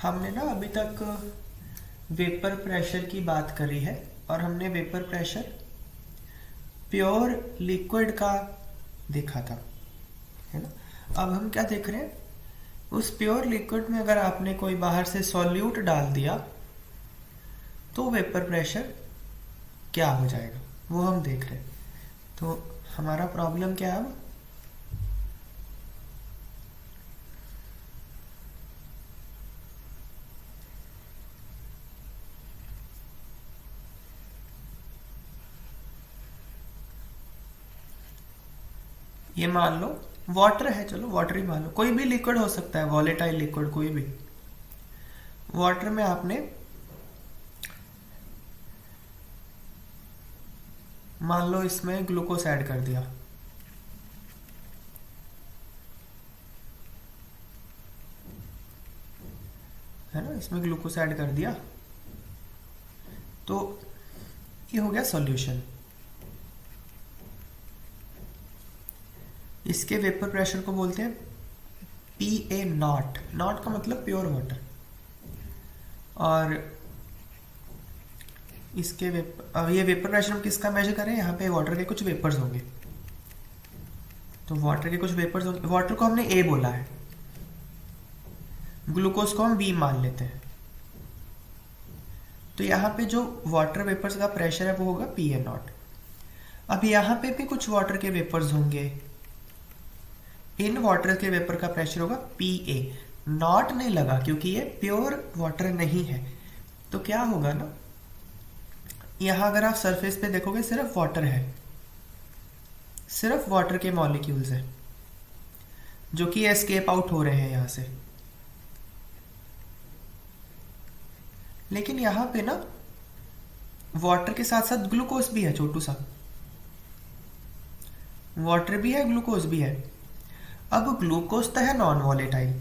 हमने ना अभी तक वेपर प्रेशर की बात करी है और हमने वेपर प्रेशर प्योर लिक्विड का देखा था, है ना। अब हम क्या देख रहे हैं, उस प्योर लिक्विड में अगर आपने कोई बाहर से सॉल्यूट डाल दिया तो वेपर प्रेशर क्या हो जाएगा वो हम देख रहे हैं। तो हमारा प्रॉब्लम क्या है अब, ये मान लो वाटर है, चलो वाटर ही मान लो, कोई भी लिक्विड हो सकता है, वॉलेटाइल लिक्विड कोई भी। वाटर में आपने मान लो इसमें ग्लूकोज ऐड कर दिया, है ना, इसमें ग्लूकोज ऐड कर दिया तो ये हो गया सॉल्यूशन। इसके वेपर प्रेशर को बोलते हैं पी ए नॉट, नॉट का मतलब प्योर वाटर। और इसके अब ये वेपर प्रेशर हम किसका मेजर करें, यहाँ पे वाटर के कुछ वेपर्स होंगे, तो वाटर के कुछ वेपर्स होंगे। वाटर को हमने ए बोला है, ग्लूकोज को हम बी मान लेते हैं, तो यहाँ पे जो वाटर वेपर्स का प्रेशर है वो होगा पी ए नॉट। अब यहाँ पे भी कुछ वाटर के वेपर्स होंगे, इन वाटर के वेपर का प्रेशर होगा पी ए नॉट, नहीं लगा क्योंकि ये प्योर वाटर नहीं है। तो क्या होगा ना, यहां अगर आप सरफेस पे देखोगे सिर्फ वाटर है, सिर्फ वाटर के मॉलिक्यूल्स है जो कि एस्केप आउट हो रहे हैं यहां से। लेकिन यहां पे ना वाटर के साथ साथ ग्लूकोज भी है, छोटू सा वाटर भी है, ग्लूकोज भी है। अब ग्लूकोज तो है नॉन वॉलेटाइल,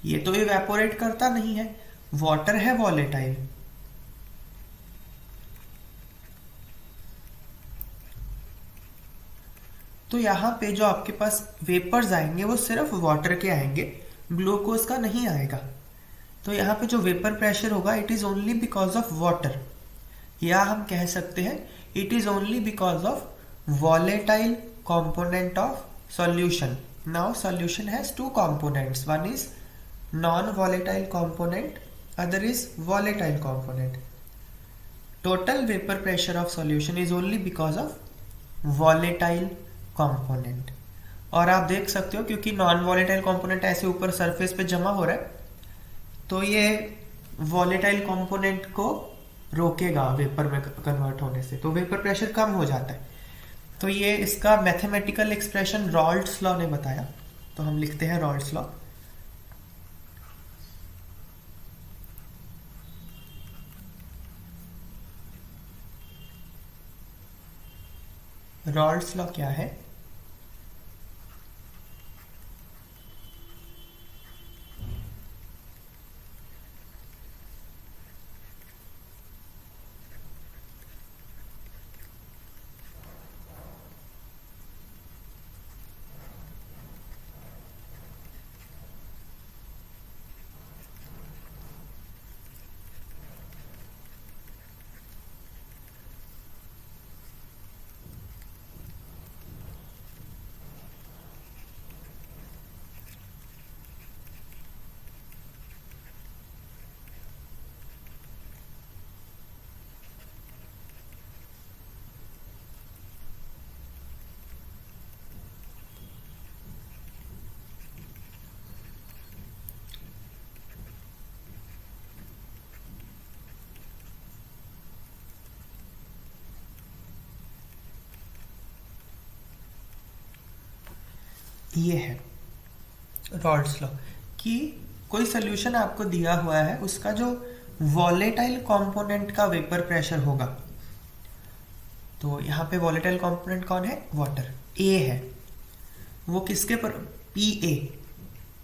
ये तो इवेपोरेट करता नहीं है, वाटर है वॉलेटाइल। तो यहां पे जो आपके पास वेपर्स आएंगे वो सिर्फ वाटर के आएंगे, ग्लूकोज का नहीं आएगा। तो यहाँ पे जो वेपर प्रेशर होगा it is only because of water, या हम कह सकते हैं it is only because of volatile component of solution. Now solution has two components, one is non-volatile component, other is volatile component. Total vapor pressure of solution is only because of volatile component. और आप देख सकते हो क्योंकि non volatile component ऐसे ऊपर surface पे जमा हो रहा है तो ये वॉलेटाइल कंपोनेंट को रोकेगा वेपर में कन्वर्ट होने से, तो वेपर प्रेशर कम हो जाता है। तो ये इसका मैथमेटिकल एक्सप्रेशन रॉल्ट्स लॉ ने बताया, तो हम लिखते हैं रॉल्ट्स लॉ। रॉल्ट्स लॉ क्या है, ये है रॉल्ट्स लॉ कि कोई सोल्यूशन आपको दिया हुआ है उसका जो वॉलेटाइल कंपोनेंट का वेपर प्रेशर होगा, तो यहाँ पे वॉलेटाइल कंपोनेंट कौन है, वाटर, ए है, वो किसके पर पी ए,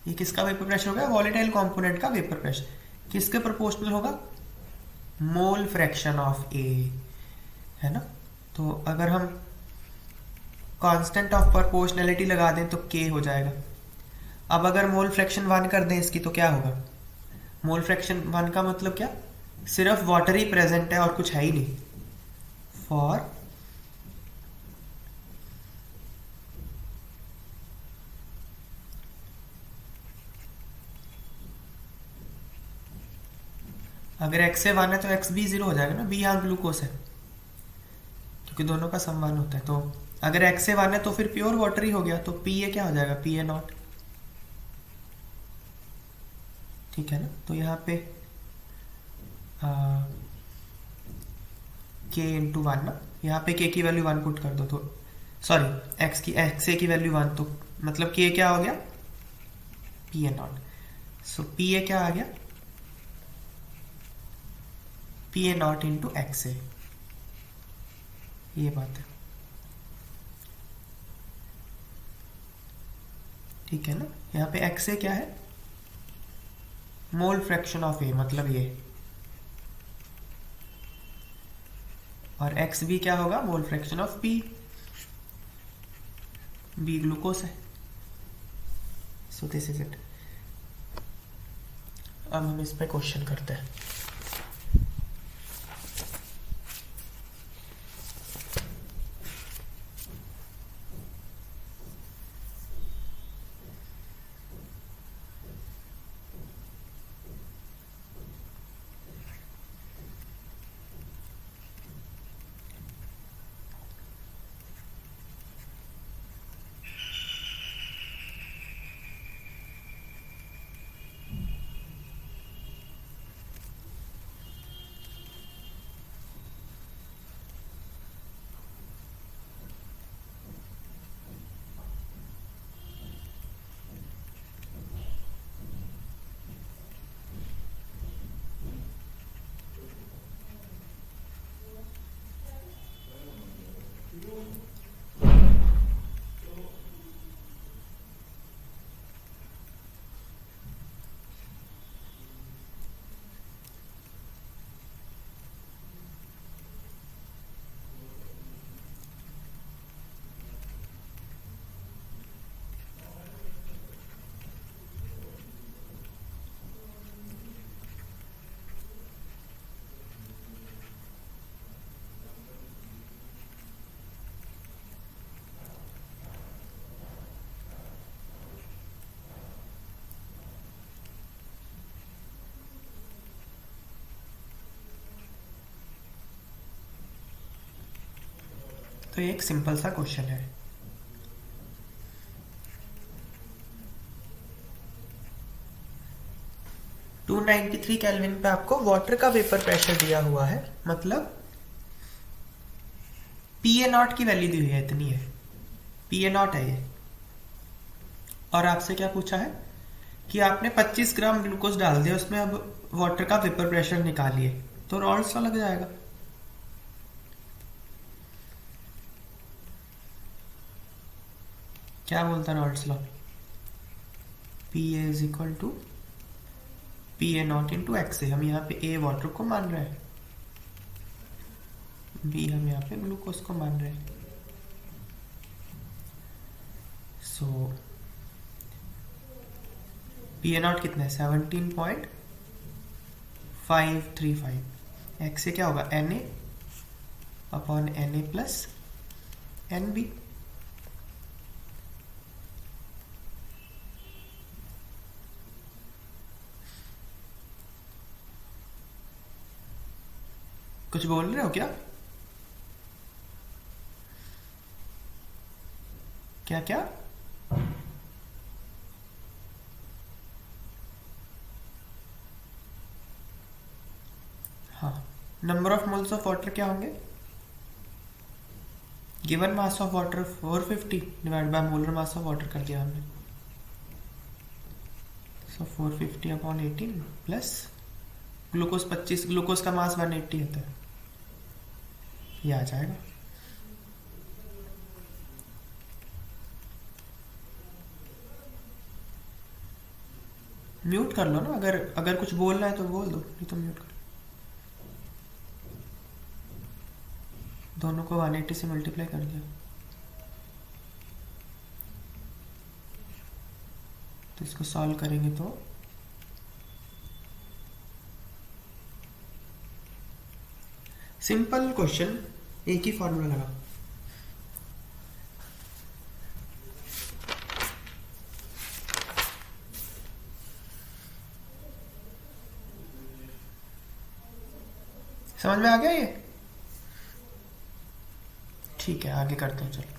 ये किसका वेपर प्रेशर होगा, वॉलेटाइल कंपोनेंट का वेपर प्रेशर किसके प्रोपोर्शनल होगा, मोल फ्रैक्शन ऑफ ए, है ना। तो अगर हम कांस्टेंट ऑफ प्रोपोर्शनैलिटी लगा दें तो k हो जाएगा। अब अगर मोल फ्रैक्शन 1 कर दें इसकी तो क्या होगा? मोल फ्रैक्शन 1 का मतलब क्या? सिर्फ वाटर ही प्रेजेंट है और कुछ है ही नहीं। फॉर अगर x से 1 है तो x भी 0 हो जाएगा ना, b यहाँ ग्लूकोज है क्योंकि दोनों का सम 1 होता है। तो अगर x से 1 है तो फिर प्योर वाटर ही हो गया, तो p ये क्या हो जाएगा? p A not. ठीक है ना? तो यहाँ पे k इंटू 1 ना, यहाँ पे k की वैल्यू 1 पुट कर दो तो सॉरी x a की वैल्यू 1, तो मतलब k क्या हो गया? p A naught. So p A क्या आ गया? p A not into X A. ये बात है, ठीक है ना? यहाँ पे एक्स ए क्या है? मोल फ्रैक्शन ऑफ ए, मतलब ये, और एक्स बी क्या होगा? Mole fraction of B. B glucose है। So this is it. अब हम इस पे क्वेश्चन करते हैं। तो ये एक सिंपल सा क्वेश्चन है। टू 93 केल्विन पे आपको वाटर का वेपर प्रेशर दिया हुआ है, मतलब पी ए नॉट की वैल्यू दी हुई है, इतनी है, पी ए नॉट है ये। और आपसे क्या पूछा है कि आपने 25 ग्राम ग्लूकोज डाल दिया उसमें, अब वाटर का वेपर प्रेशर निकालिए, तो रॉल्स लॉ लग जाएगा। क्या बोलता है Raoult's law? P A is equal to P A not into X A. हम यहाँ पे ए वाटर को मान रहे हैं, बी हम यहाँ पे ग्लूकोज को मान रहे हैं। सो पी ए नॉट कितना है? 17.535। एक्स ए क्या होगा? N A upon N A plus N B. कुछ बोल रहे हो क्या? क्या क्या? हाँ, number of moles of water क्या होंगे? Given mass of water 450 divide by molar mass of water कर दिया हमने। So 450 upon 18 plus glucose 25, glucose का मास 180 होता है, ये आ जाएगा। म्यूट कर लो ना, अगर कुछ बोलना है तो बोल दो, नहीं तो म्यूट कर। दोनों को 180 से मल्टीप्लाई कर दिया। तो इसको सॉल्व करेंगे तो सिंपल क्वेश्चन, एक ही फॉर्मूला लगा। समझ में आ गया ये? ठीक है, आगे करते हैं चलो।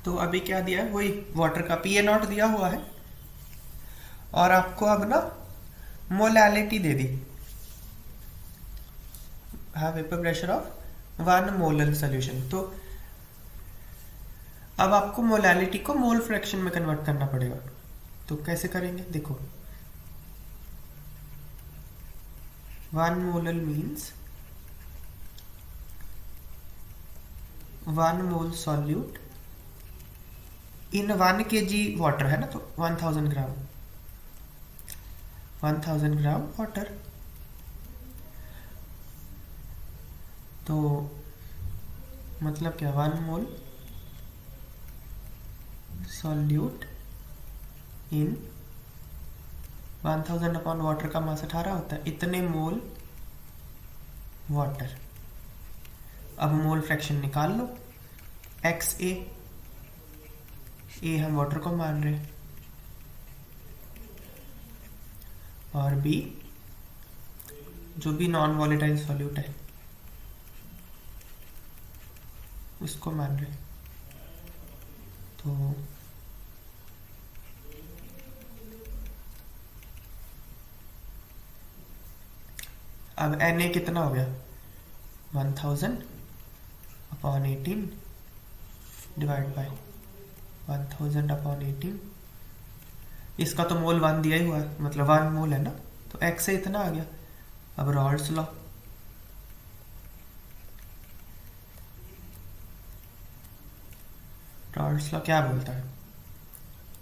तो अभी क्या दिया है, वही वाटर का पी ए नॉट दिया हुआ है, और आपको अब ना मोलैलिटी दे दी, हाँ, vapour pressure of 1 molar solution. तो अब आपको मोलैलिटी को मोल फ्रैक्शन में कन्वर्ट करना पड़ेगा। तो कैसे करेंगे, देखो 1 molar means 1 mole solute in 1 kg water है ना, तो 1000 ग्राम, 1000 ग्राम वाटर। तो मतलब क्या, 1 मोल सॉल्यूट इन 1000 अपॉन वाटर का मास 18 होता है, इतने मोल वाटर। अब मोल फ्रैक्शन निकाल लो, एक्स ए हम वाटर को मान रहे हैं, और बी जो भी नॉन वॉलेटाइल सॉल्यूट है उसको मान रहे हैं। तो अब Na कितना हो गया, 1000 अपॉन 18 डिवाइड बाय 1000 अपॉन 18। इसका तो मोल 1 दिया ही हुआ है, मतलब 1 मोल है ना, तो x से इतना आ गया। अब रॉल्स लॉ, रॉल्स लॉ क्या बोलता है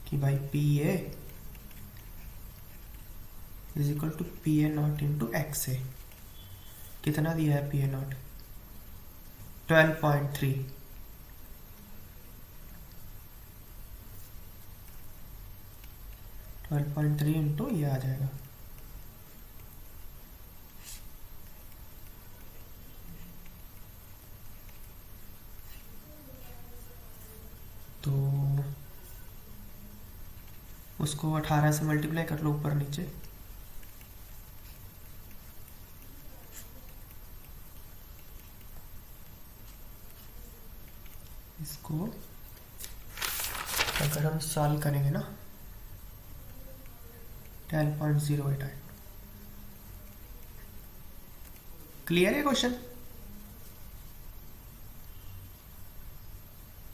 कि भाई P A is equal to P A not into X A. कितना दिया है पी ए नॉट, 12.3, 12.3 इंटू ये आ जाएगा, तो उसको 18 से मल्टीप्लाई कर लो ऊपर नीचे, इसको अगर हम सॉल्व करेंगे ना 10.08 आए। क्लियर है क्वेश्चन?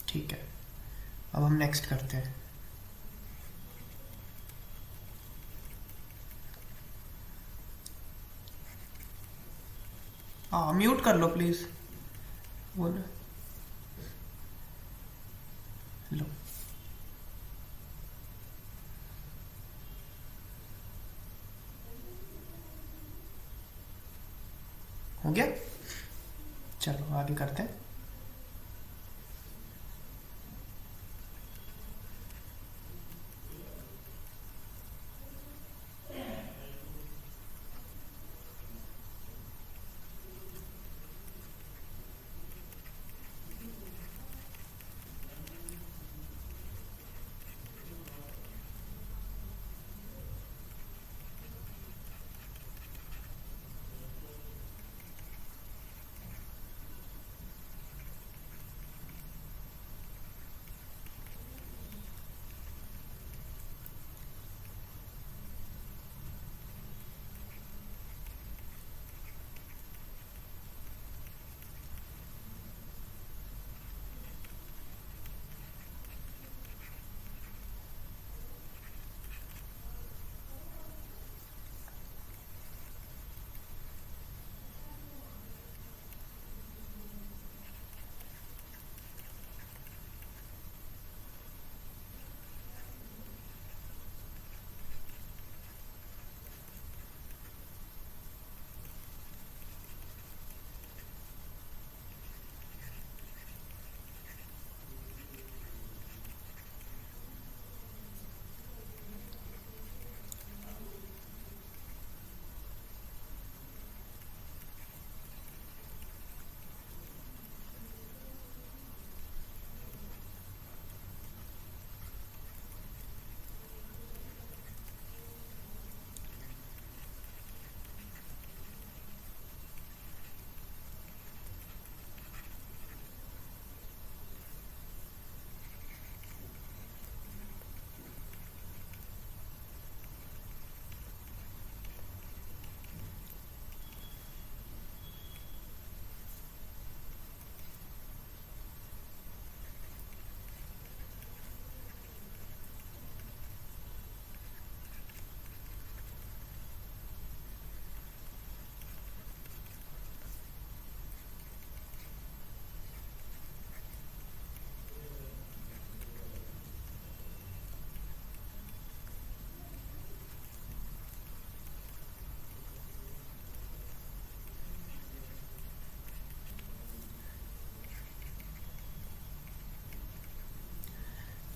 ठीक है, अब हम नेक्स्ट करते हैं। हाँ, म्यूट कर लो प्लीज, वो ना लो। हो गया? चलो आगे करते हैं।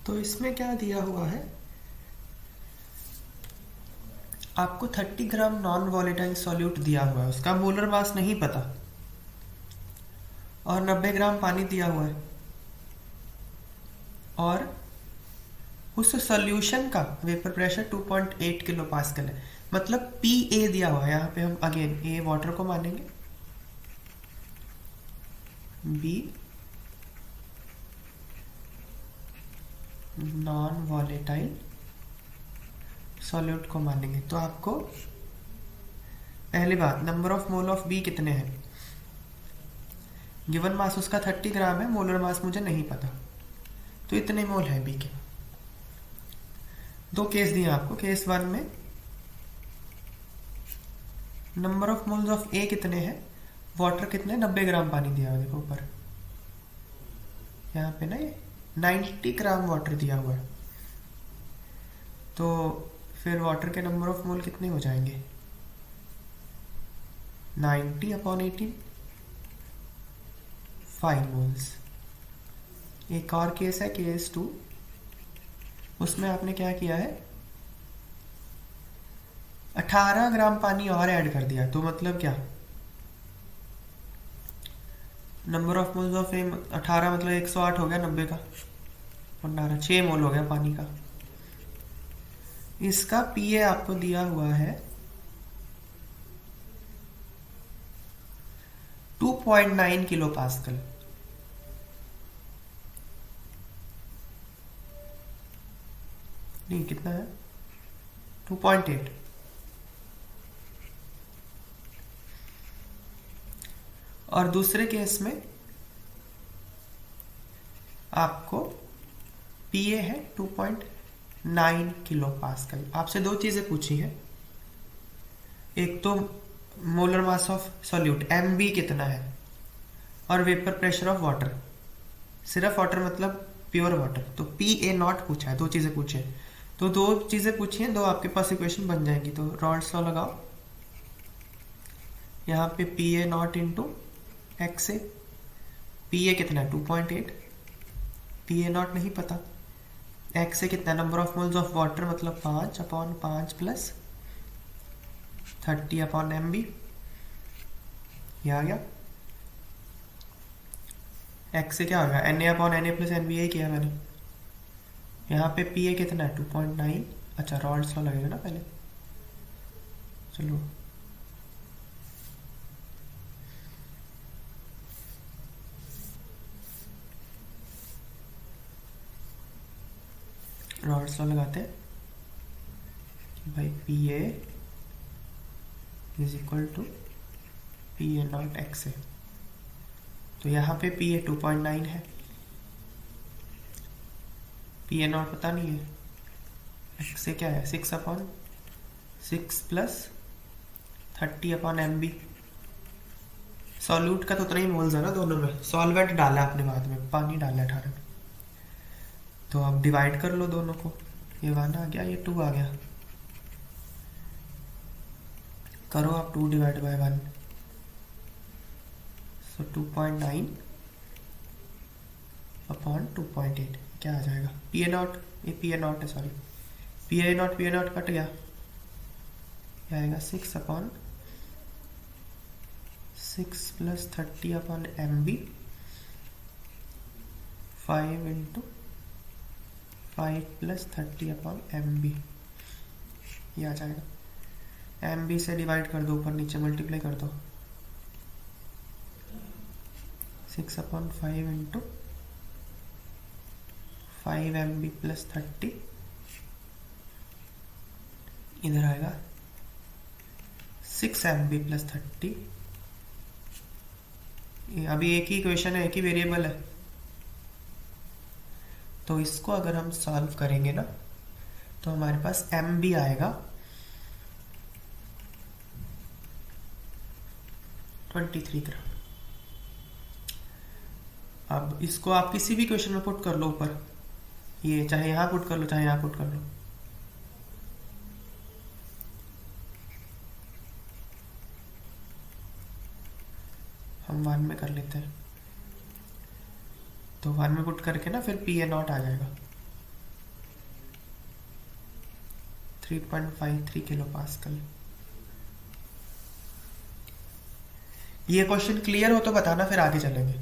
तो इसमें क्या दिया हुआ है, आपको 30 ग्राम नॉन वॉलेटाइल सॉल्यूट दिया हुआ है, उसका मोलर मास नहीं पता, और 90 ग्राम पानी दिया हुआ है, और उस सॉल्यूशन का वेपर प्रेशर 2.8 किलो पास्कल है। मतलब पी ए दिया हुआ है, यहाँ पे हम अगेन ए वाटर को मानेंगे, बी नॉन वॉलेटाइल सॉल्यूट को मानेंगे। तो आपको पहली बात, number of mole of B कितने हैं, गिवन मास उसका 30 ग्राम है, मोलर मास मुझे नहीं पता, तो इतने मोल है बी के। दो केस दिए आपको, केस 1 में नंबर ऑफ मोल्स ऑफ ए कितने हैं, वाटर कितने, 90 ग्राम पानी दिया हुआ, देखो ऊपर यहाँ पे ना ये 90 ग्राम वाटर दिया हुआ है, तो फिर वाटर के नंबर ऑफ मोल कितने हो जाएंगे, 90/18, 5 मोल्स। एक और केस है, केस 2, उसमें आपने क्या किया है, 18 ग्राम पानी और ऐड कर दिया, तो मतलब क्या, नंबर ऑफ मोल्स ऑफ ए 18 मतलब 108 हो गया 90 का, 18 6 मोल हो गया पानी का। इसका पीए आपको दिया हुआ है 2.9 किलो पास्कल। नहीं, कितना है, 2.8। और दूसरे केस में आपको पीए है 2.9 किलो पास्कल। आपसे दो चीजें पूछी हैं, एक तो molar mass of solute M B कितना है, और वेपर प्रेशर ऑफ वाटर, सिर्फ वाटर मतलब प्योर वाटर, तो पी ए नॉट पूछा है, दो चीजें पूछे, तो दो चीजें पूछी हैं, दो आपके पास इक्वेशन बन जाएंगी। तो रॉल्स लॉ लगाओ, यहाँ पे P A not into x से। पी ए कितना है 2.8, पी ए नॉट नहीं पता। एक्स से कितना number of moles of water मतलब 5/5 प्लस 30/mb, ये आ गया। एक्स से क्या होगा Na/Na प्लस एन बी, किया मैंने। यहाँ पे पी ए कितना है 2.9। अच्छा रॉल्स लॉ लगेगा ना पहले, चलो रॉल्स लॉ लगाते हैं कि भाई P A is equal to P A naught X A. तो यहाँ पे पी ए 2.9 है, पी ए नॉट पता नहीं है, एक्स से क्या है 6/6 प्लस 30/mb। सॉल्यूट का तो उतना ही मोल्स है ना दोनों में, सॉल्वेंट डाला आपने बाद में, पानी डाला 18। तो अब डिवाइड कर लो दोनों को, ये 1 आ गया, ये 2 आ गया। करो आप 2 डिवाइड बाय 1, सो 2.9/2.8 क्या आ जाएगा। पी ए नॉट, ये पी ए नॉट है sorry, P A not cut गया, क्या आएगा 6/6 प्लस 30/mb 5 प्लस 30/mb, ये आ जाएगा। mb से डिवाइड कर दो, ऊपर नीचे मल्टीप्लाई कर दो, 6/5 5mb प्लस 30, इधर आएगा 6mb प्लस 30। अभी एक ही इक्वेशन है, एक ही वेरिएबल है, तो इसको अगर हम सॉल्व करेंगे ना तो हमारे पास mb आएगा 23 ग्राम। अब इसको आप किसी भी क्वेश्चन में पुट कर लो ऊपर, ये चाहे यहाँ पुट कर लो चाहे यहाँ पुट कर लो। हम 1 में कर लेते हैं, तो 1 में पुट करके ना फिर पी ए नॉट आ जाएगा 3.53 किलो पास्कल। ये क्वेश्चन क्लियर हो तो बताना, फिर आगे चलेंगे।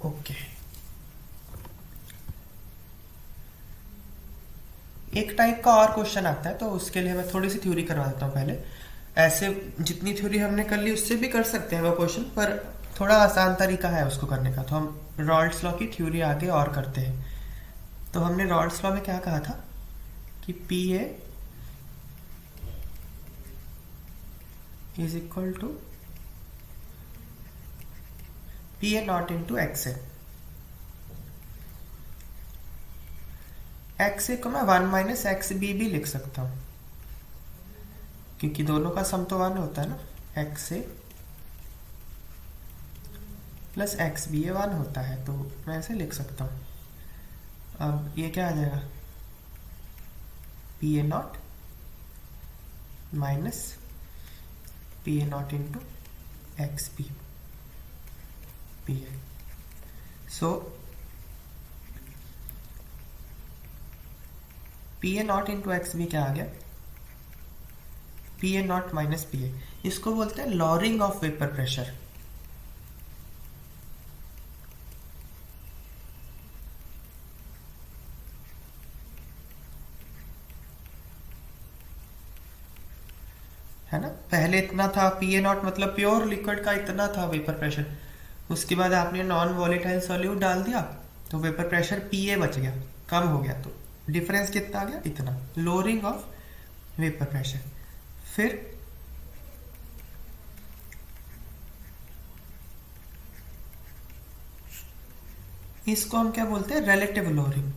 ओके, एक टाइप का और क्वेश्चन आता है, तो उसके लिए मैं थोड़ी सी थ्योरी करवा देता हूँ पहले। ऐसे जितनी थ्योरी हमने कर ली उससे भी कर सकते हैं वो क्वेश्चन, पर थोड़ा आसान तरीका है उसको करने का। तो हम रॉल्स लॉ की थ्योरी आगे और करते हैं। तो हमने रॉल्स लॉ में क्या कहा था कि P A is equal to P A not into X A. X A को मैं 1 माइनस एक्स बी भी लिख सकता हूँ, क्योंकि दोनों का सम तो 1 होता है ना। एक्स ए प्लस एक्स बी ए 1 होता है, तो मैं ऐसे लिख सकता हूँ। अब ये क्या आ जाएगा P A not minus P A not into X B P A. So P A not into X B क्या आ गया P A not minus P A. इसको बोलते हैं लॉरिंग ऑफ वेपर प्रेशर। है ना, पहले इतना था पी ए नॉट मतलब प्योर लिक्विड का इतना था वेपर प्रेशर, उसके बाद आपने नॉन वॉलेटाइल सॉल्यूट डाल दिया तो वेपर प्रेशर पी ए बच गया, कम हो गया, तो डिफरेंस कितना आ गया इतना, लोअरिंग ऑफ वेपर प्रेशर। फिर इसको हम क्या बोलते हैं relative lowering.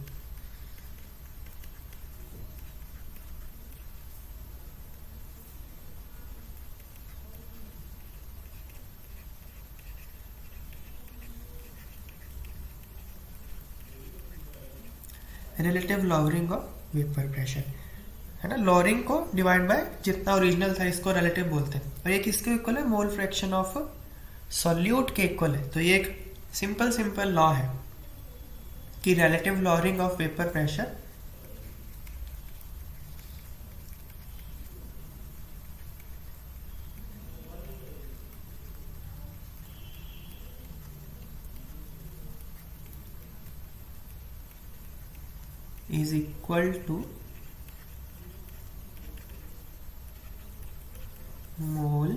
Relative lowering of vapour pressure, है ना। लॉवरिंग को डिवाइड बाय जितना ओरिजिनल था, इसको रिलेटिव बोलते हैं। और ये किसके इक्वल है? मोल फ्रैक्शन ऑफ सॉल्यूट के इक्वल है। तो ये एक सिंपल लॉ है कि relative lowering of vapour pressure is equal to mole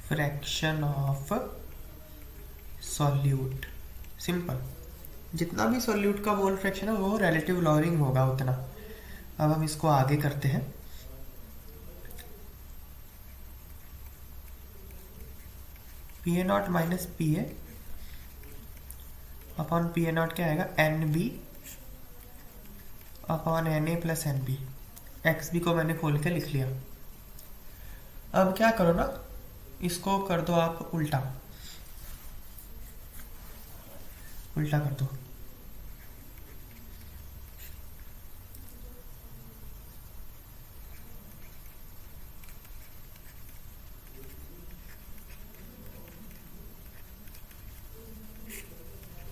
fraction of solute। Simple, जितना भी सॉल्यूट का मोल फ्रैक्शन है वो रिलेटिव लॉवरिंग होगा उतना। अब हम इसको आगे करते हैं। P A not minus P A upon P A naught क्या आएगा? N B upon N A plus N B. X B को मैंने खोल के लिख लिया। अब क्या करो ना, इसको कर दो आप उल्टा, उल्टा कर दो।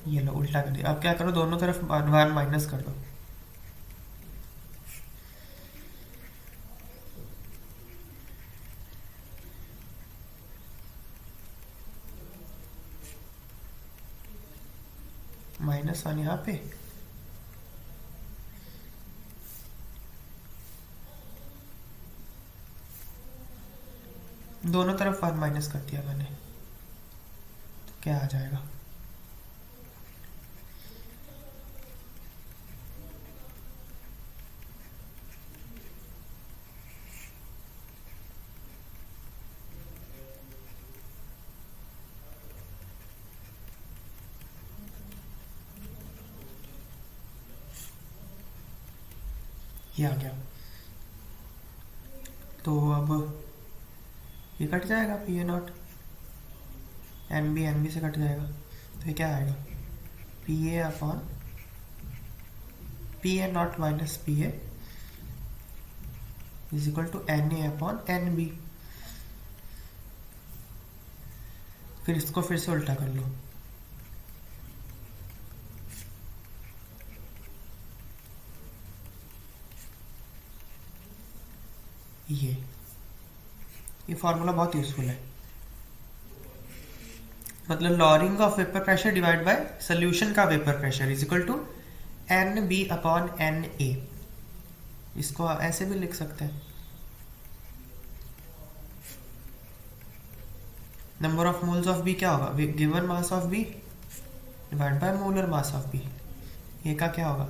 ये लो उल्टा कर दिया। अब क्या करो, दोनों तरफ वन माइनस कर दो। माइनस वन यहाँ पे, दोनों तरफ वन माइनस कर दिया मैंने, तो क्या आ जाएगा? ये आ गया। तो अब ये कट जाएगा, P A naught N B से कट जाएगा। तो ये क्या आएगा? P A upon P A not minus P A is equal to N A upon N B. फिर इसको फिर से उल्टा कर लो। ये फॉर्मूला बहुत यूजफुल है। मतलब lowering of vapour pressure divide by solution का vapour pressure is equal to N B upon N A. इसको ऐसे भी लिख सकते हैं, number of moles of B क्या होगा? Given mass of B divide by molar mass of B. ये का क्या होगा?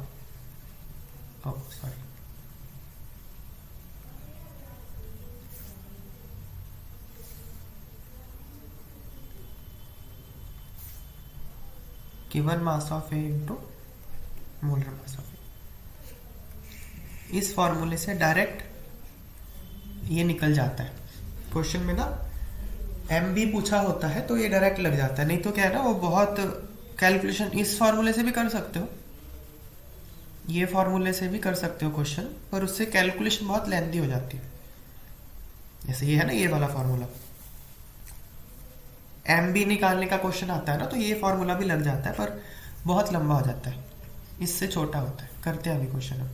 Oh sorry, given mass of A into molar mass of A. इस फॉर्मूले से डायरेक्ट ये निकल जाता है। क्वेश्चन में ना एम बी पूछा होता है तो ये डायरेक्ट लग जाता है, नहीं तो क्या है ना, वो बहुत कैलकुलेशन। इस फॉर्मूले से भी कर सकते हो, ये फॉर्मूले से भी कर सकते हो क्वेश्चन, पर उससे कैलकुलेशन बहुत लेंथी हो जाती है। जैसे ये है ना, ये वाला फॉर्मूला एम बी निकालने का क्वेश्चन आता है ना, तो ये फॉर्मूला भी लग जाता है, पर बहुत लंबा हो जाता है, इससे छोटा होता है। करते हैं अभी क्वेश्चन हम।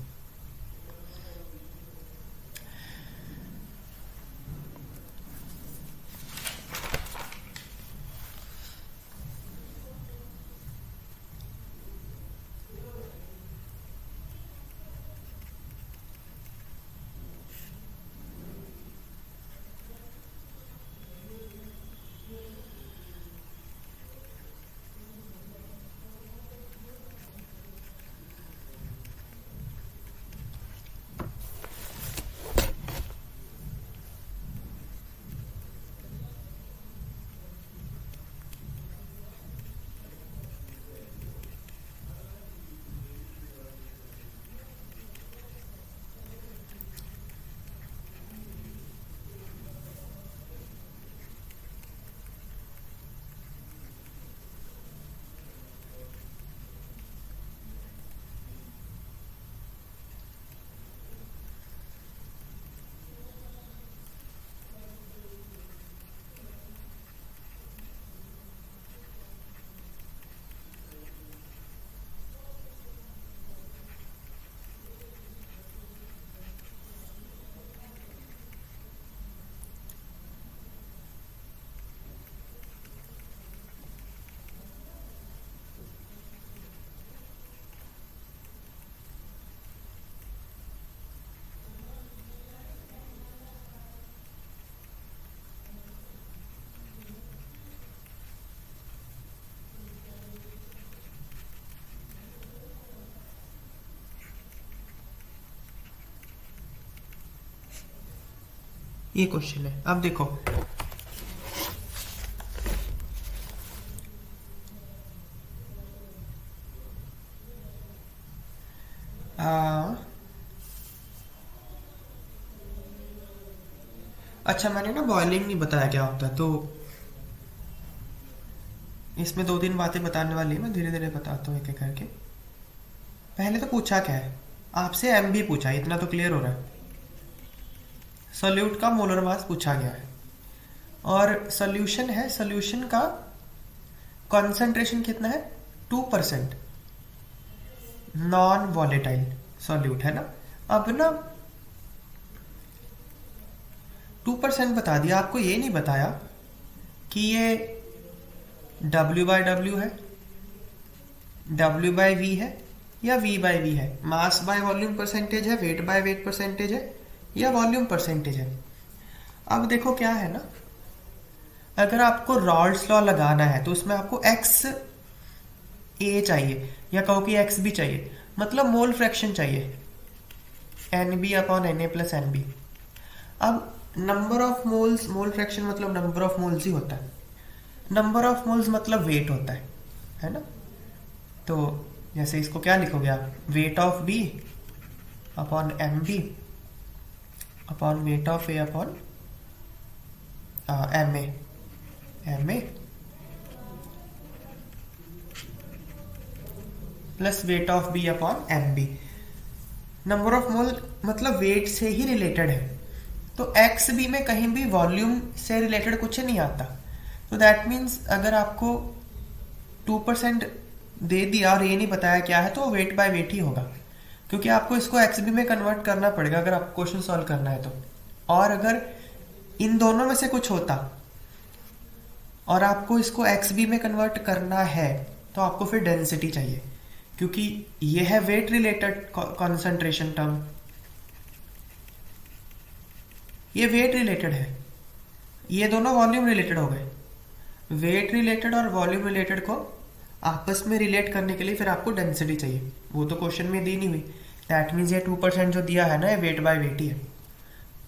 ये क्वेश्चन है। अब देखो अच्छा, मैंने ना बॉइलिंग नहीं बताया क्या होता है, तो इसमें दो तीन बातें बताने वाली है, मैं धीरे धीरे बताता हूँ एक एक करके। पहले तो पूछा क्या है आपसे, एमबी पूछा है, इतना तो क्लियर हो रहा है। सोल्यूट का मोलर मास पूछा गया है और सोल्यूशन है, सोल्यूशन का कॉन्सेंट्रेशन कितना है, 2%, नॉन वॉलेटाइल सॉल्यूट है ना। अब ना 2% बता दिया, आपको ये नहीं बताया कि ये W/W है, W/V है या V/V है, मास बाय वॉल्यूम परसेंटेज है, वेट बाय वेट परसेंटेज है या वॉल्यूम परसेंटेज है। अब देखो क्या है ना, अगर आपको रॉल्स लॉ लगाना है तो उसमें आपको एक्स ए चाहिए या कहो कि एक्स बी चाहिए, मतलब मोल फ्रैक्शन चाहिए, N B upon N A plus N B. अब number of moles, mole fraction मतलब नंबर ऑफ मोल्स ही होता है, नंबर ऑफ मोल्स मतलब वेट होता है ना। तो जैसे इसको क्या लिखोगे आप, weight of B upon M B upon weight of A upon M A plus weight of B upon M B. Number of mole मतलब वेट से ही रिलेटेड है, तो एक्स बी में कहीं भी वॉल्यूम से रिलेटेड कुछ नहीं आता। तो दैट मीन्स अगर आपको 2% दे दिया और ये नहीं बताया क्या है, तो वेट बाय वेट ही होगा, क्योंकि आपको इसको एक्स बी में कन्वर्ट करना पड़ेगा अगर आपको क्वेश्चन सॉल्व करना है तो। और अगर इन दोनों में से कुछ होता और आपको इसको एक्स बी में कन्वर्ट करना है तो आपको फिर डेंसिटी चाहिए, क्योंकि ये है वेट रिलेटेड कॉन्सेंट्रेशन टर्म, ये वेट रिलेटेड है, ये दोनों वॉल्यूम रिलेटेड हो गए। वेट रिलेटेड और वॉल्यूम रिलेटेड को आपस में रिलेट करने के लिए फिर आपको डेंसिटी चाहिए, वो तो क्वेश्चन में दी नहीं हुई। दैट मीन्स ये 2% जो दिया है ना, ये वेट बाय वेट ही है,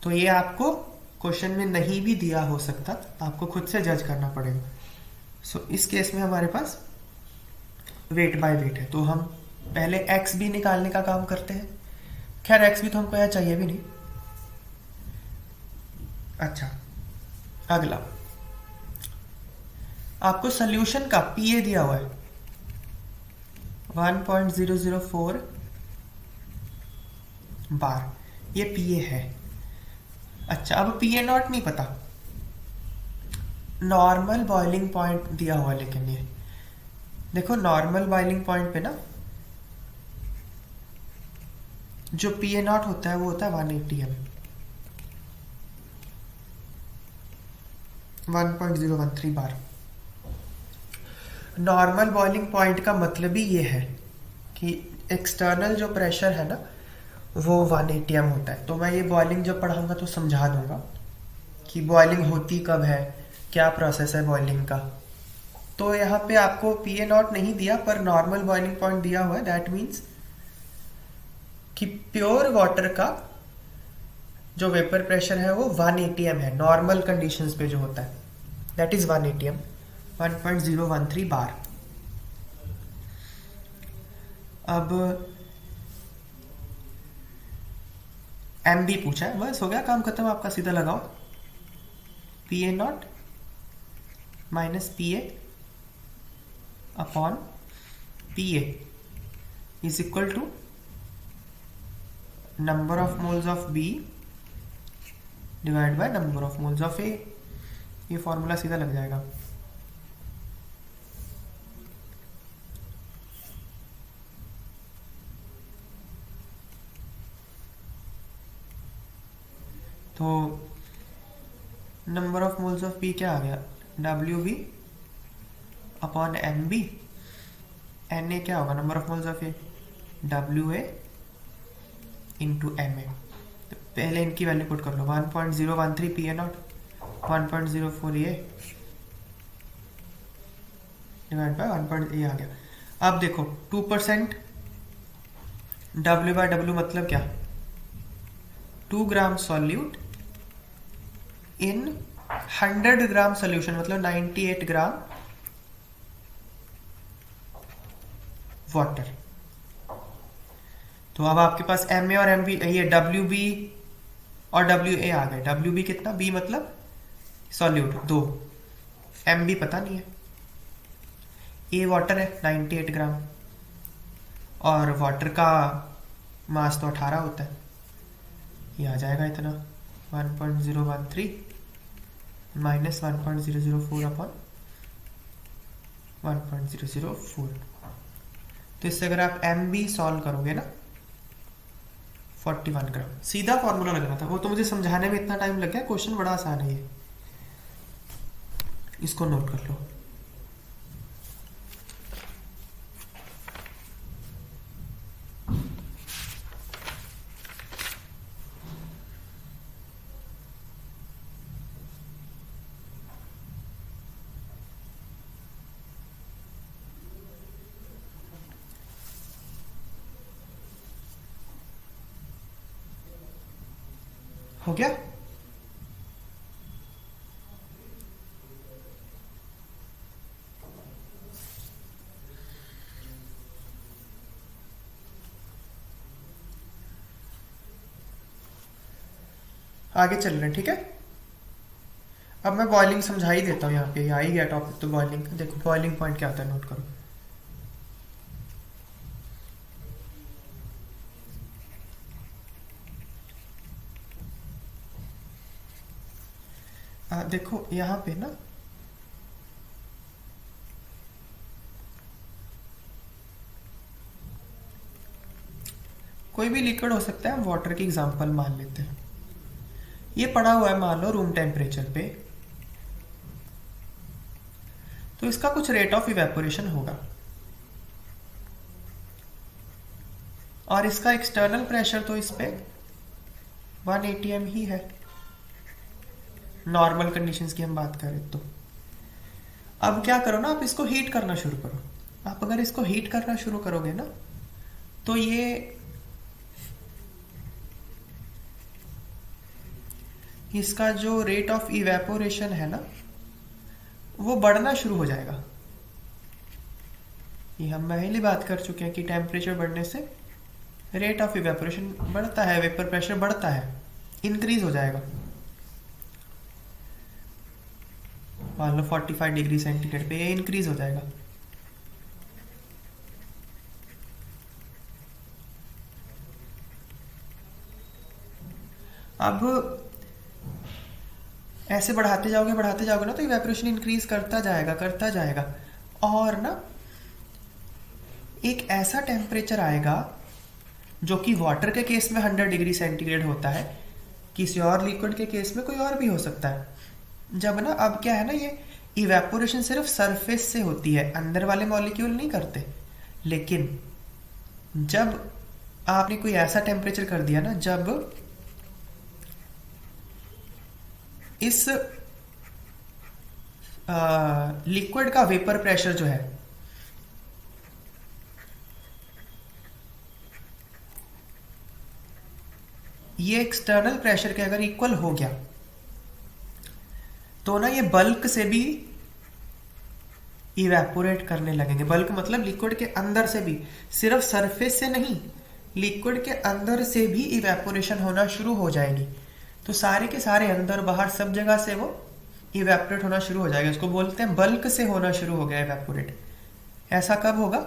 तो ये आपको क्वेश्चन में नहीं भी दिया हो सकता, आपको खुद से जज करना पड़ेगा। सो इस केस में हमारे पास वेट बाय वेट है, तो हम पहले एक्स बी निकालने का काम करते हैं। खैर एक्स बी तो हमको यहाँ चाहिए भी नहीं। अच्छा, अगला आपको सोल्यूशन का पीए दिया हुआ है 1.004 बार, ये पीए है। अच्छा, अब पीए नॉट नहीं पता, नॉर्मल बॉइलिंग पॉइंट दिया हुआ, लेकिन ये देखो नॉर्मल बॉइलिंग पॉइंट पे ना जो पीए नॉट होता है वो होता है 180 एम, 1.013 बार। नॉर्मल बॉइलिंग पॉइंट का मतलब ही ये है कि एक्सटर्नल जो प्रेशर है ना वो 180 एम होता है। तो मैं ये बॉइलिंग जब पढ़ाऊंगा तो समझा दूंगा कि बॉइलिंग होती कब है, क्या प्रोसेस है बॉइलिंग का। तो यहाँ पे आपको पीए नॉट नहीं दिया पर नॉर्मल बॉइलिंग पॉइंट दिया हुआ है, दैट मीन्स कि प्योर वाटर का जो वेपर प्रेशर है वो 180 एम है, नॉर्मल कंडीशंस पे जो होता है, दैट इज 180 एम, 1.013 बार। अब एम बी पूछा है, बस हो गया काम खत्म आपका, सीधा लगाओ P A not minus P A upon P A is equal to number of moles of B divide by number of moles of A. ये फॉर्मूला सीधा लग जाएगा। तो number of moles of B क्या आ गया, W B upon M B, N A क्या होगा, number of moles of A, W A into M A. तो पहले इनकी वैल्यू पुट कर लो, 1.013 P A not, 1.04 A divide by 1. ए आ गया। अब देखो 2% डब्ल्यू बाय डब्ल्यू मतलब क्या, 2 ग्राम सॉल्यूट इन 100 ग्राम सोल्यूशन, मतलब 98 ग्राम वाटर। तो अब आपके पास एम ए और एम बी, ये डब्ल्यू बी और डब्ल्यू ए आ गए। डब्ल्यू बी कितना, बी मतलब सॉल्यूट 2, एम बी पता नहीं है, ए वाटर है 98 ग्राम, और वाटर का मास तो 18 होता है। ये आ जाएगा इतना 1.013 माइनस 1.004 अपॉन 1.004। तो इससे अगर आप एम बी सॉल्व करोगे ना 41 ग्राम, सीधा फॉर्मूला लगना था, वो तो मुझे समझाने में इतना टाइम लग गया। क्वेश्चन बड़ा आसान है ये, इसको नोट कर लो। हो गया? आगे चल रहे हैं, ठीक है। अब मैं बॉइलिंग समझा ही देता हूँ, यहाँ पे आ ही गया टॉपिक तो बॉइलिंग। देखो बॉइलिंग पॉइंट क्या होता है, नोट करो। देखो यहाँ पे ना कोई भी लिक्विड हो सकता है, हम वाटर की एग्जांपल मान लेते हैं। ये पड़ा हुआ है मान लो रूम टेम्परेचर पे, तो इसका कुछ रेट ऑफ इवेपोरेशन होगा, और इसका एक्सटर्नल प्रेशर तो इस पे 1 atm ही है, नॉर्मल कंडीशंस की हम बात करें तो। अब क्या करो ना, आप इसको हीट करना शुरू करो। आप अगर इसको हीट करना शुरू करोगे ना, तो ये इसका जो रेट ऑफ इवेपोरेशन है ना, वो बढ़ना शुरू हो जाएगा। ये हम पहले बात कर चुके हैं कि टेम्परेचर बढ़ने से रेट ऑफ इवेपोरेशन बढ़ता है, वेपर प्रेशर बढ़ता है, इंक्रीज हो जाएगा। मान लो 45 डिग्री सेंटीग्रेड पे ये इंक्रीज हो जाएगा। अब ऐसे बढ़ाते जाओगे ना, तो इवेपोरेशन इंक्रीज करता जाएगा, और ना एक ऐसा टेम्परेचर आएगा जो कि वाटर के केस में 100 डिग्री सेंटीग्रेड होता है, किसी और लिक्विड के केस में कोई और भी हो सकता है। जब ना, अब क्या है ना, ये इवेपोरेशन सिर्फ सरफेस से होती है, अंदर वाले मॉलिक्यूल नहीं करते। लेकिन जब आपने कोई ऐसा टेम्परेचर कर दिया ना, जब इस लिक्विड का वेपर प्रेशर जो है ये एक्सटर्नल प्रेशर के अगर इक्वल हो गया, तो ना ये बल्क से भी इवेपोरेट करने लगेंगे। बल्क मतलब लिक्विड के अंदर से भी, सिर्फ सरफेस से नहीं, लिक्विड के अंदर से भी इवेपोरेशन होना शुरू हो जाएगी। तो सारे के सारे अंदर बाहर सब जगह से वो इवेपोरेट होना शुरू हो जाएगा। इसको बोलते हैं बल्क से होना शुरू हो गया इवेपोरेट। ऐसा कब होगा?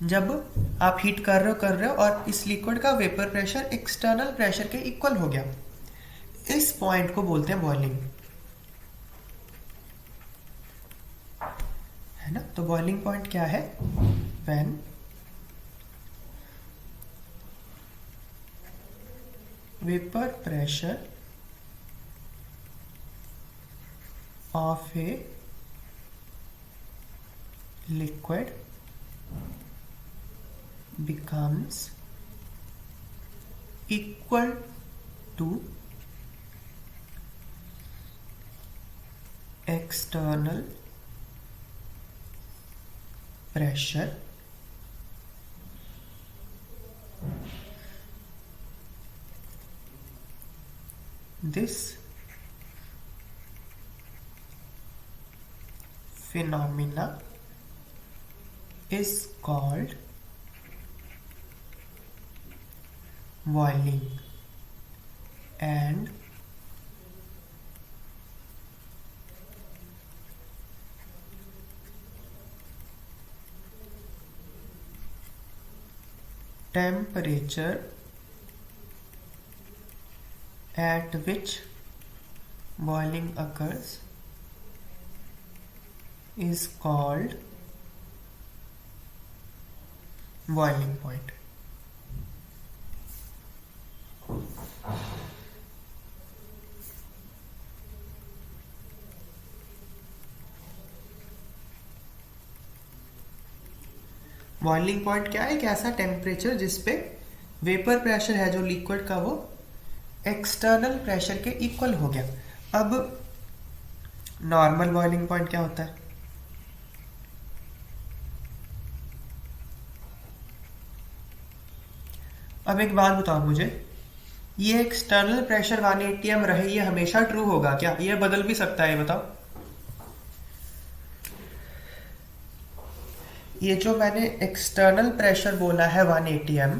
जब आप हीट कर रहे हो और इस लिक्विड का वेपर प्रेशर एक्सटर्नल प्रेशर के इक्वल हो गया। इस पॉइंट को बोलते हैं बॉइलिंग, है ना। तो बॉइलिंग पॉइंट क्या है? When vapour pressure of a liquid becomes equal to external pressure this phenomena is called boiling and temperature at which boiling occurs is called boiling point. Boiling point क्या है? एक ऐसा temperature जिसपे vapour pressure है जो liquid का वो external pressure के इक्वल हो गया। अब नॉर्मल बॉइलिंग पॉइंट क्या होता है? अब एक बात बताओ मुझे, ये एक्सटर्नल प्रेशर 1 atm रहे, ये हमेशा ट्रू होगा क्या? ये बदल भी सकता है, बताओ। ये जो मैंने एक्सटर्नल प्रेशर बोला है 1 atm,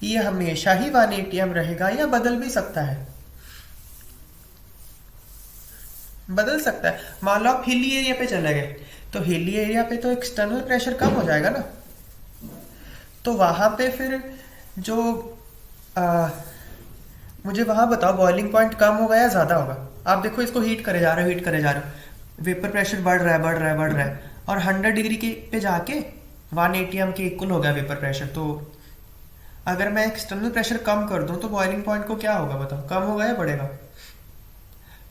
ये हमेशा ही 1 atm रहेगा या बदल भी सकता है? बदल सकता है। मान लो आप हिली एरिया पे चले गए, तो हिली एरिया पे तो एक्सटर्नल प्रेशर कम हो जाएगा ना, तो वहां पे फिर जो मुझे वहां बताओ बॉइलिंग पॉइंट कम होगा या ज्यादा होगा? आप देखो, इसको हीट करे जा रहे हो, हीट करे जा रहे हो, वेपर प्रेशर बढ़ रहा है बढ़ रहा है बढ़ रहा है, और 100 डिग्री के पे जाके 1 atm के इक्वल हो गया वेपर प्रेशर। तो अगर मैं एक्सटर्नल प्रेशर कम कर दूं तो बॉइलिंग पॉइंट को क्या होगा बताओ? कम होगा या बढ़ेगा?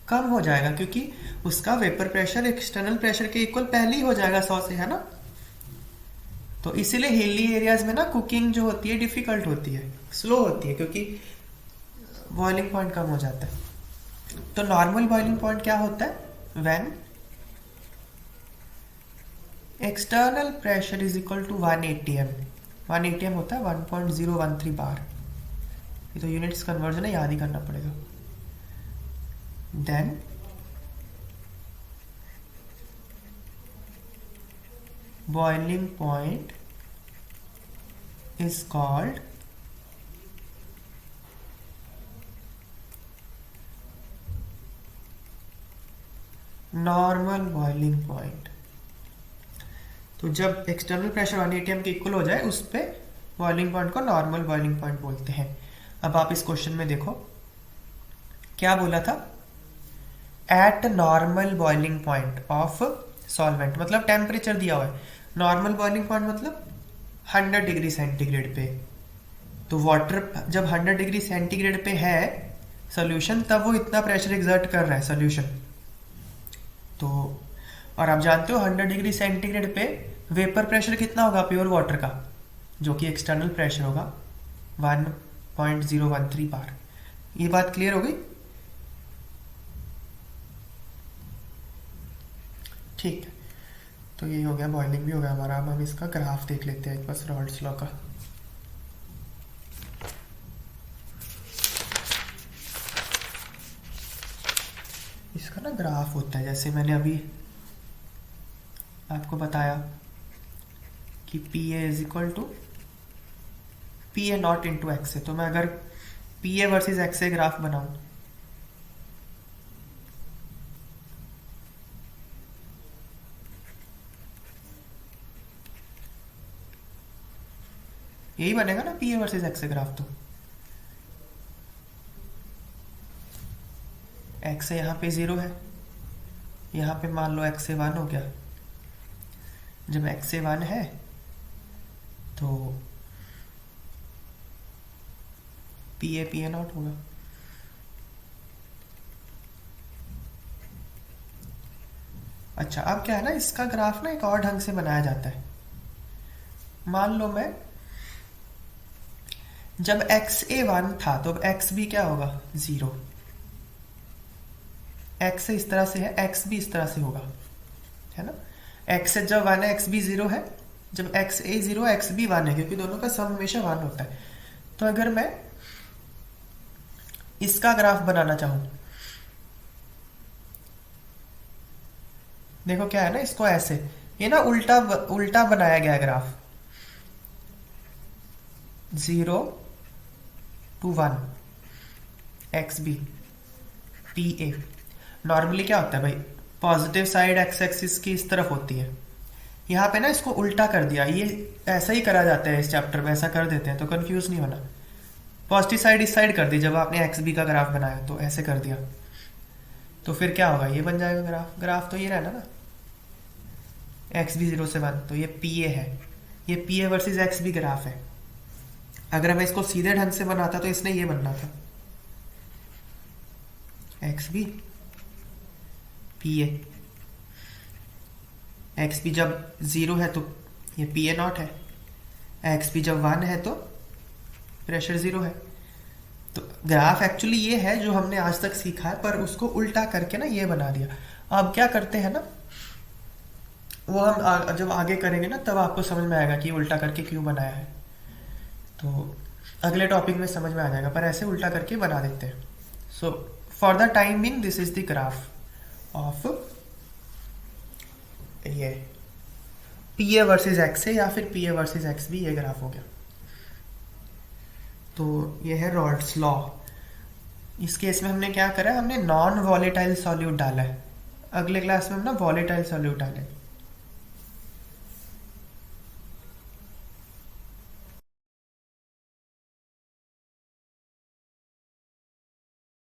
कम हो जाएगा, क्योंकि उसका वेपर प्रेशर एक्सटर्नल प्रेशर के इक्वल पहले ही हो जाएगा 100 से, है ना। तो इसीलिए हिली एरियाज में ना कुकिंग जो होती है डिफिकल्ट होती है, स्लो होती है, क्योंकि बॉइलिंग पॉइंट कम हो जाता है। तो नॉर्मल बॉइलिंग पॉइंट क्या होता है? When external pressure is equal to 1 atm। 1 atm होता है 1.013 बार। ये तो यूनिट्स कन्वर्जन है, याद ही करना पड़ेगा। Then boiling point is called normal boiling point. तो जब एक्सटर्नल प्रेशर 1 atm के इक्वल हो जाए उस पे बॉइलिंग पॉइंट को नॉर्मल बॉइलिंग पॉइंट बोलते हैं। अब आप इस क्वेश्चन में देखो क्या बोला था, eight normal boiling point of solvent, मतलब टेम्परेचर दिया हुआ है। नॉर्मल बॉइलिंग पॉइंट मतलब 100 डिग्री सेंटीग्रेड पे। तो वाटर जब 100 डिग्री सेंटीग्रेड पे है सोल्यूशन, तब वो इतना प्रेशर एग्जर्ट कर रहा है सोल्यूशन। तो और आप जानते हो 100 डिग्री सेंटीग्रेड पे वेपर प्रेशर कितना होगा प्योर वाटर का, जो कि एक्सटर्नल प्रेशर होगा 1.013 बार। ये बात क्लियर हो गई? ठीक है, तो ये हो गया, बॉइलिंग भी हो गया हमारा। अब हम इसका ग्राफ देख लेते हैं एक बार रॉल्ड्स लॉ का। इसका ना ग्राफ होता है, जैसे मैंने अभी आपको बताया कि P A is equal to P A not into X A. तो मैं अगर P A versus X A graph बनाऊं, यही बनेगा ना P A versus X A graph. तो एक्स ए यहाँ पे 0 है, यहाँ पे मान लो एक्स ए 1 हो गया। जब एक्स ए 1 है तो पी ए नॉट होगा। अच्छा, अब क्या है ना, इसका ग्राफ ना एक और ढंग से बनाया जाता है। मान लो मैं जब एक्स ए 1 था तो एक्स बी क्या होगा? 0। एक्स इस तरह से है, एक्स भी इस तरह से होगा, है ना। एक्स जब 1 है एक्स बी 0 है, जब एक्स ए 0 है एक्स बी 1 है, क्योंकि दोनों का सम हमेशा 1 होता है। तो अगर मैं इसका ग्राफ बनाना चाहूं, देखो क्या है ना, इसको ऐसे, ये ना उल्टा उल्टा बनाया गया है graph, 0 to 1 X B P A. Normally क्या होता है भाई, पॉजिटिव साइड एक्स एक्सिस की इस तरफ होती है, यहाँ पे ना इसको उल्टा कर दिया। ये ऐसा ही करा जाता है इस चैप्टर में, ऐसा कर देते हैं तो कंफ्यूज नहीं होना। पॉजिटिव साइड इस साइड कर दी जब आपने एक्स बी का ग्राफ बनाया, तो ऐसे कर दिया, तो फिर क्या होगा, ये बन जाएगा ग्राफ। ग्राफ तो ये रहना ना, एक्स बी 0 से 1, तो ये पी ए है, ये P A versus X B graph है। अगर मैं इसको सीधे ढंग से बनाता तो इसने ये बनना था, X B P A. X P जब 0 है तो ये पी ए नॉट है, एक्स पी जब 1 है तो प्रेशर 0 है। तो ग्राफ एक्चुअली ये है जो हमने आज तक सीखा है, पर उसको उल्टा करके ना ये बना दिया। अब क्या करते हैं ना, वो हम जब आगे करेंगे ना तब आपको समझ में आएगा कि उल्टा करके क्यों बनाया है, तो अगले टॉपिक में समझ में आ जाएगा, पर ऐसे उल्टा करके बना देते हैं। So for the time being this is the graph of ये पी ए वर्सेज एक्स है, या फिर पी ए वर्सेज एक्स भी, ये ग्राफ हो गया। तो ये है रॉल्ड्स लॉ। इस केस में हमने क्या करा है, हमने नॉन वॉलेटाइल सॉल्यूट डाला है। अगले क्लास में हम ना वॉलेटाइल सॉल्यूट डालेंगे।